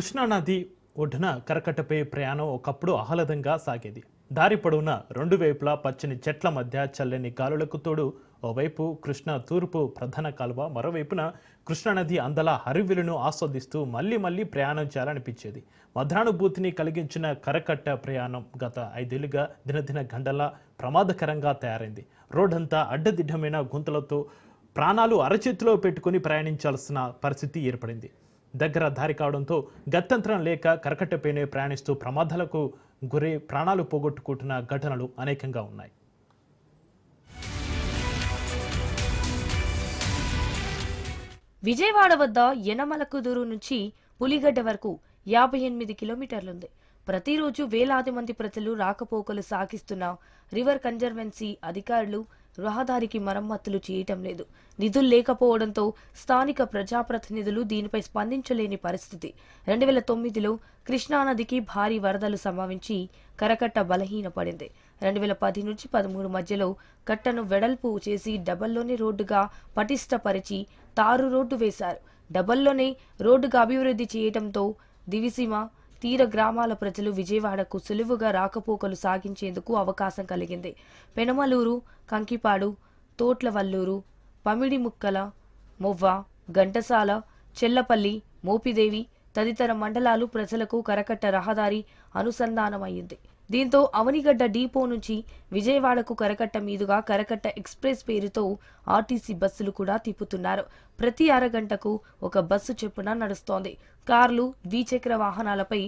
కృష్ణానది ఒడ్డున కరకట్టపై ప్రయాణం ఒకప్పుడు ఆహ్లాదంగా సాగేది. దారి పొడవునా రెండు వైపులా పచ్చని చెట్ల మధ్య చల్లని గాలులకు తోడు ఓవైపు కృష్ణ తూర్పు ప్రధాన కాలువ, మరోవైపున కృష్ణానది అందల హరివిలును ఆస్వాదిస్తూ మళ్ళీ మళ్ళీ ప్రయాణం చేయాలనిపించేది. మధురానుభూతిని కలిగించిన కరకట్ట ప్రయాణం గత 5 ఏళ్లుగా దినదిన గంటలా ప్రమాదకరంగా తయారైంది. రోడ్డంతా అడ్డదిడ్డమైన గుంతలతో ప్రాణాలు అరచేతిలో పెట్టుకుని ప్రయాణించాల్సిన పరిస్థితి ఏర్పడింది. దగ్గర దారి కావడంతో గత్యంతరం లేక కరకట్టపైనే ప్రయాణిస్తూ ప్రమాదాలకు గురై ప్రాణాలు పోగొట్టుకుంటున్న ఘటనలు అనేకంగా ఉన్నాయి. విజయవాడ వద్ద యనమలకుదురు నుంచి పులిగడ్డ వరకు 58 కిలోమీటర్లుంది. ప్రతిరోజు వేలాది మంది ప్రజలు రాకపోకలు సాగిస్తున్న రివర్ కన్జర్వెన్సీ అధికారులు రహదారికి మరమ్మతులు చేయటం లేదు. నిధులు లేకపోవడంతో స్థానిక ప్రజాప్రతినిధులు దీనిపై స్పందించలేని పరిస్థితి. 2009లో కృష్ణానదికి భారీ వరదలు సంభవించి కరకట్ట బలహీనపడింది. 2010 నుంచి 13 మధ్యలో కట్టను వెడల్పు చేసి డబల్లోనే రోడ్డుగా పటిష్టపరిచి తారు రోడ్డు వేశారు. డబల్లోనే రోడ్డుగా అభివృద్ధి చేయటంతో దివిసీమ తీర గ్రామాల ప్రజలు విజయవాడకు సులువుగా రాకపోకలు సాగించేందుకు అవకాశం కలిగింది. పెనమలూరు, కంకిపాడు, తోట్లవల్లూరు, పమిడిముక్కల, మొవ్వ, ఘంటసాల, చెల్లపల్లి, మోపిదేవి తదితర మండలాలు ప్రజలకు కరకట్ట రహదారి అనుసంధానమైంది. దీంతో అవనిగడ్డ డిపో నుంచి విజయవాడకు కరకట్ట మీదుగా కరకట్ట ఎక్స్ప్రెస్ పేరుతో ఆర్టీసీ బస్సులు కూడా తిప్పుతున్నారు. ప్రతి అరగంటకు ఒక బస్సు చొప్పున నడుస్తోంది. కార్లు, ద్విచక్ర వాహనాలపై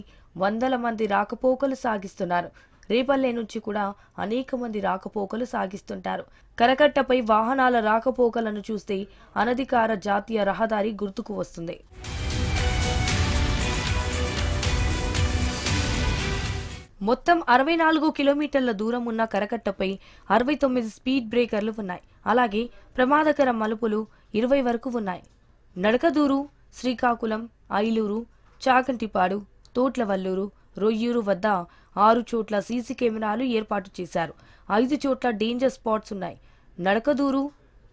వందల మంది రాకపోకలు సాగిస్తున్నారు. రేపల్లె నుంచి కూడా అనేక మంది రాకపోకలు సాగిస్తుంటారు. కరకట్టపై వాహనాల రాకపోకలను చూస్తే అనధికార జాతీయ రహదారి గుర్తుకు వస్తుంది. మొత్తం 64 కిలోమీటర్ల దూరం ఉన్న కరకట్టపై 69 స్పీడ్ బ్రేకర్లు ఉన్నాయి. అలాగే ప్రమాదకర మలుపులు 20 వరకు ఉన్నాయి. నడకదూరు, శ్రీకాకుళం, ఐలూరు, చాకంటిపాడు, తోట్లవల్లూరు, రొయ్యూరు వద్ద 6 చోట్ల సీసీ కెమెరాలు ఏర్పాటు చేశారు. 5 చోట్ల డేంజర్ స్పాట్స్ ఉన్నాయి. నడకదూరు,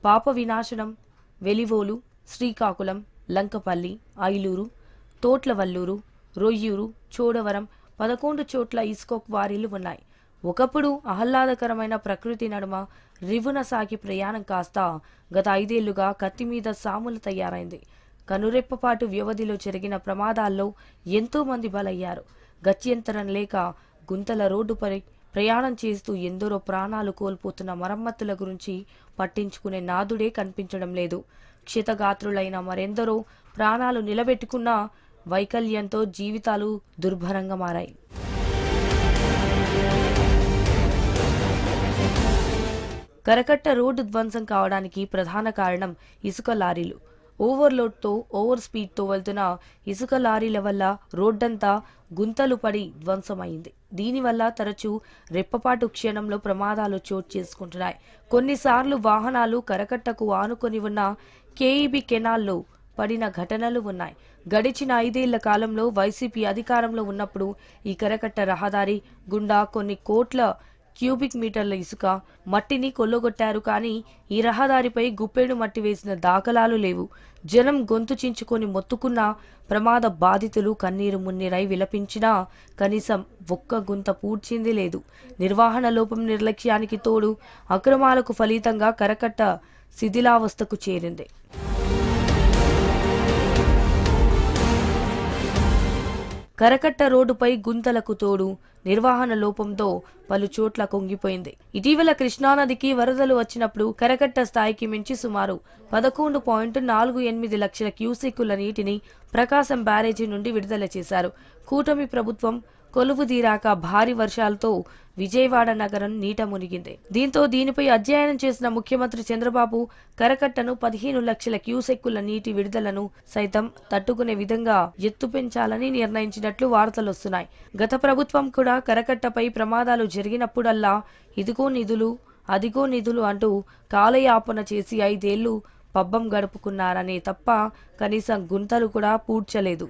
పాప వినాశనం, వెలివోలు, శ్రీకాకుళం, లంకపల్లి, ఐలూరు, తోట్లవల్లూరు, రొయ్యూరు, చోడవరం 11 చోట్ల ఇసుక క్వారీలు ఉన్నాయి. ఒకప్పుడు ఆహ్లాదకరమైన ప్రకృతి నడుమ రివున సాగి ప్రయాణం కాస్త గత 5 ఏళ్లుగా కత్తి మీద సాములు తయారైంది. కనురెప్పపాటు వ్యవధిలో జరిగిన ప్రమాదాల్లో ఎంతో మంది బలయ్యారు. గత్యంతరం లేక గుంతల రోడ్డుపై ప్రయాణం చేస్తూ ఎందరో ప్రాణాలు కోల్పోతున్న మరమ్మతుల గురించి పట్టించుకునే నాదుడే కనిపించడం లేదు. క్షితగాత్రులైన మరెందరో ప్రాణాలు నిలబెట్టుకున్న వైకల్యంతో జీవితాలు దుర్భరంగా మారాయి. కరకట్ట రోడ్డు ధ్వంసం కావడానికి ప్రధాన కారణం ఇసుక లారీలు. ఓవర్లోడ్తో, ఓవర్ స్పీడ్తో వెళ్తున్న ఇసుక లారీల వల్ల రోడ్డంతా గుంతలు పడి ధ్వంసమైంది. దీనివల్ల తరచూ రెప్పపాటు క్షణంలో ప్రమాదాలు చోటు చేసుకుంటున్నాయి. కొన్నిసార్లు వాహనాలు కరకట్టకు ఆనుకొని ఉన్న కేఈబీ కెనాల్లో పడిన ఘటనలు ఉన్నాయి. గడిచిన 5 ఏళ్ల కాలంలో వైసీపీ అధికారంలో ఉన్నప్పుడు ఈ కరకట్ట రహదారి గుండా కొన్ని కోట్ల క్యూబిక్ మీటర్ల ఇసుక, మట్టిని కొల్లగొట్టారు. కానీ ఈ రహదారిపై గుప్పెడు మట్టి వేసిన దాఖలాలు లేవు. జనం గొంతు చించుకొని మొత్తుకున్న ప్రమాద బాధితులు కన్నీరు మున్నీరై విలపించినా కనీసం ఒక్క గుంత పూడ్చింది లేదు. నిర్వహణ లోపం, నిర్లక్ష్యానికి తోడు అక్రమాలకు ఫలితంగా కరకట్ట శిథిలావస్థకు చేరింది. కరకట్ట రోడ్డుపై గుంతలకు తోడు నిర్వహణ లోపంతో పలు చోట్ల కుంగిపోయింది. ఇటీవల కృష్ణానదికి వరదలు వచ్చినప్పుడు కరకట్ట స్థాయికి మించి సుమారు 11.48 లక్షల క్యూసెక్కుల నీటిని ప్రకాశం బ్యారేజీ నుండి విడుదల చేశారు. కూటమి ప్రభుత్వం కొలువుదీరాక భారీ వర్షాలతో విజయవాడ నగరం నీట మునిగింది. దీంతో దీనిపై అధ్యయనం చేసిన ముఖ్యమంత్రి చంద్రబాబు కరకట్టను 15 లక్షల క్యూసెక్కుల నీటి విడుదలను సైతం తట్టుకునే విధంగా ఎత్తు పెంచాలని నిర్ణయించినట్లు వార్తలొస్తున్నాయి. గత ప్రభుత్వం కూడా కరకట్టపై ప్రమాదాలు జరిగినప్పుడల్లా ఇదిగో నిధులు, అదిగో నిధులు అంటూ కాలయాపన చేసి 5 ఏళ్లు పబ్బం గడుపుకున్నారనే తప్ప కనీసం గుంతలు కూడా పూడ్చలేదు.